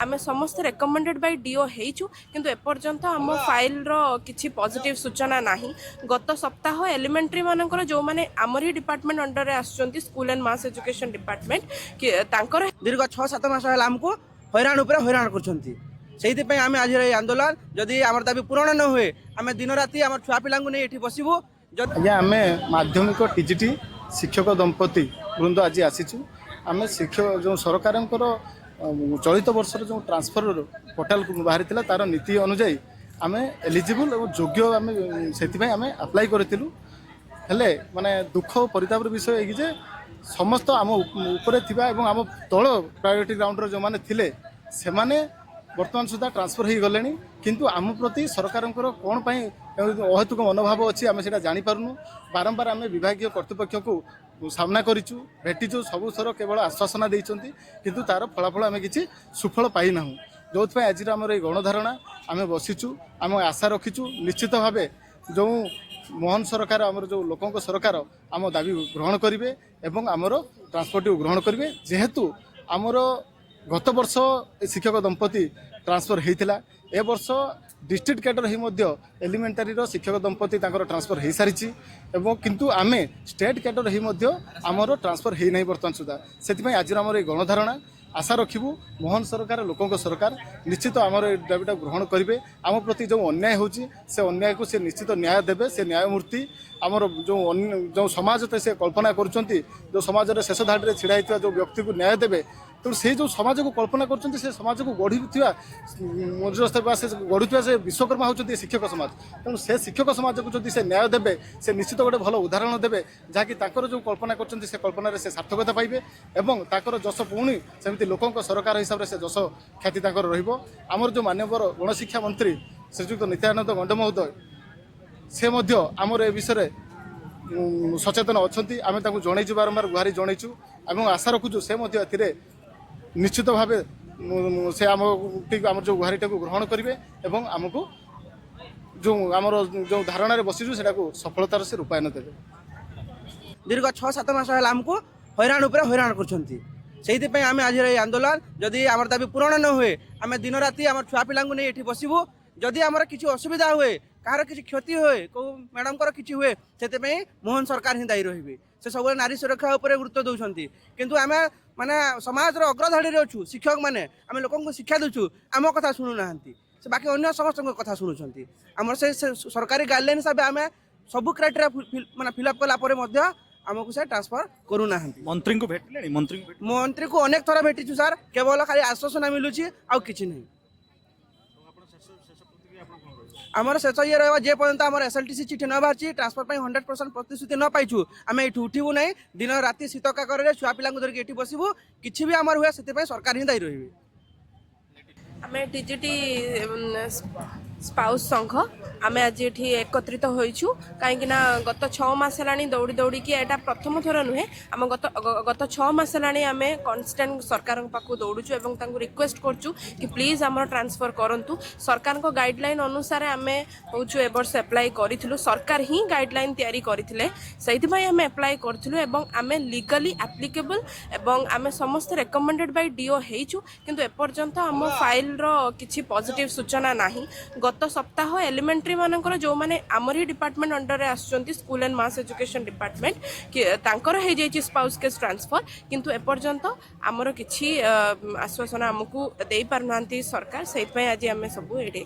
आमे समस्त recommended bye do हेचु किंतु एपर्यंत आम फाइल रो किछि पॉजिटिव सूचना नाही। गत सप्ताह एलिमेंटरी मानकर जो माने आमर ही डिपार्टमेंट अंडर रे आसुचंती school and mass education department कि तांकर दीर्घ 6-7 मास है आमको हैरान उपर हैरान करछंती। सेहित आम आज आंदोलन जदि आम दाबी पूरण न हुए आम दिन राति आम छुआ पिला नहीं ये बसबू। आज्ञा आम माध्यमिक टीजीटी शिक्षक दंपति वृंद आज आसीचु। आम शिक्षक जो सरकार चलित वर्षर जो ट्रांसफर पोर्टाल बाहरी तार नीति अनुजाई आम एलिजिबल और योग्य आम से आम अप्लाई करूँ। हेले माने दुख परितापर विषय है जे समस्त आम उपरे थिबा एवं आम तल प्रायोरिटी ग्राउंड जो माने थिले से माने वर्तमान सुधा ट्रांसफर हो गले किंतु आम प्रति सरकार कौन पाई अहेतुक मनोभाव अच्छी आम से जानीपारूँ। बारंबार आम विभाग कर्तृपक्ष को सामना करूँ भेटीचु सबु थर केवल आश्वासना देइचंती किंतु तार फलाफल आम किसी सुफल पाईना। जो आज आम ये गणधारणा आम बसीचु आम आशा रखीचु निश्चित भाव जो मोहन सरकार आमर जो लोकों सरकार आम दाबी ग्रहण करेंगे एवं आमर ट्रांसपोर्ट ग्रहण करेंगे। जेहेतु आमर गत वर्ष शिक्षक दंपति ट्रांसफर होता ए वर्ष डिस्ट्रिक्ट कैडर ही एलिमेंटारी शिक्षक दंपति ट्रांसफर हो सारी किंतु आमे स्टेट कैडर ही आमर ट्रांसफर हो ना बर्तमान सुधा। से आज आमर ये गणधारणा आशा रखिबू मोहन सरकार लोकों सरकार निश्चित आमर दाबीटा ग्रहण करेंगे। आम प्रति जो अन्याय होची से अन्याय को से निश्चित न्याय देवे। से न्यायमूर्ति आमर जो समाज से कल्पना करुँच जो समाज में शेष धाड़ी में ढड़ा जो व्यक्ति को न्याय देवे तेणु से जो समाज को कल्पना कर समाज को गढ़ुवा गढ़ुवा से विश्वकर्मा होती शिक्षक समाज। तेणु से शिक्षक समाज को जब से न्याय देवे से निश्चित गोटे भल उदाहरण देवे जहाँकि जो कल्पना कर कल्पना से सार्थकता पाइबे एवं ताकर जस पुणी सेमती लोकों सरकार हिसाब से जस ख्याति आमर जो मानवर गणशिक्षा मंत्री श्रीजुक्त नित्यानंद गंड महोदय से आमर ए विषय सचेतन अच्छा आम जनईचु बारंबार गुहारी जनईचु और आशा रखुचु से निश्चित भाव से आम जो गुहारीटा को ग्रहण करेंगे एवं आमको जो आमर जो धारणा बसीचु से सफलतार से रूपायन देवे। दीर्घ 6-7 मास है आमको हैरान उपर हैरान करछंती। आम आज आंदोलन जदि आम दाबी पूरण न हुए आम दिन राति आम छुआ पिला नहीं ये बसबू। जदि आमर किसी असुविधा हुए कहार किसी क्षति हुए को मैडम किसी हुए से मोहन सरकार ही दायी रही से सब नारी सुरक्षा उपर गुरुत्व दौरान किंतु आम माने समाज अग्रधाड़ी अच्छु शिक्षक मैंने आम लोक शिक्षा दूचु आम कथा शुणु ना से बाकी अन्य समस्त कथा शुणुंट आम से सरकारी गाइडलाइन हिसाब आम सब क्राइटेरिया माने फिलअप कलापर आमको से ट्रांसफर करूना। मंत्री को भेटले मंत्री को अनेक थर भेटीचु सर केवल खाली आश्वासन मिलूँ आउ कि नहीं। आमर शेष ये रहा जे पर्यंत आम एसएलटीसी चिठी न बाहरी ट्रांसफर पर 100% प्रतिश्रुति न पाइचु आम ये उठू ना दिन राति शीत काकर छुआ पिला धरिक ये बसबू कि भी आमर हुए से सरकार ही दायी रही। आम टीजीटी स्पाउस संघ आम आज ये एकत्रित होइछु कहीं गत 6 मास है दौड़ी दौड़ी कि एटा प्रथम थर नुहे आम गत 6 मास है आम कन्स्टांट सरकार पाक दौड़ुचु एवं रिक्वेस्ट करचु कि प्लीज आम ट्रांसफर करंतु। सरकार को गाइडलाइन अनुसार आम हूँ ए वर्ष एप्लाई करूँ सरकार ही गाइडलाइन तैयारी करते से आम एप्लाई करूँ आम लीगली एप्लिकेबल एवं आम समस्त रेकमेंडेड बाय डीओ हेचु किंतु एपर्यंत आम फाइल रो किछि पॉजिटिव सूचना नाही। गत सप्ताह एलिमेंटरी मानकर जो माने आमर ही डिपार्टमेंट अंडर आसुचंती school and mass education department कि तांकर हो जाइए स्पाउस केस ट्रांसफर किंतु एपर्यंत आमर किछि आश्वासन आमको दे पारना सरकार से आज आम सब ये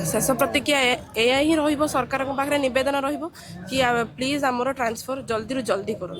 शेष प्रतिक्रिया या ही सरकार पाखे नवेदन रही कि प्लीज आमर ट्रांसफर जल्दी रू जल्दी करूँ।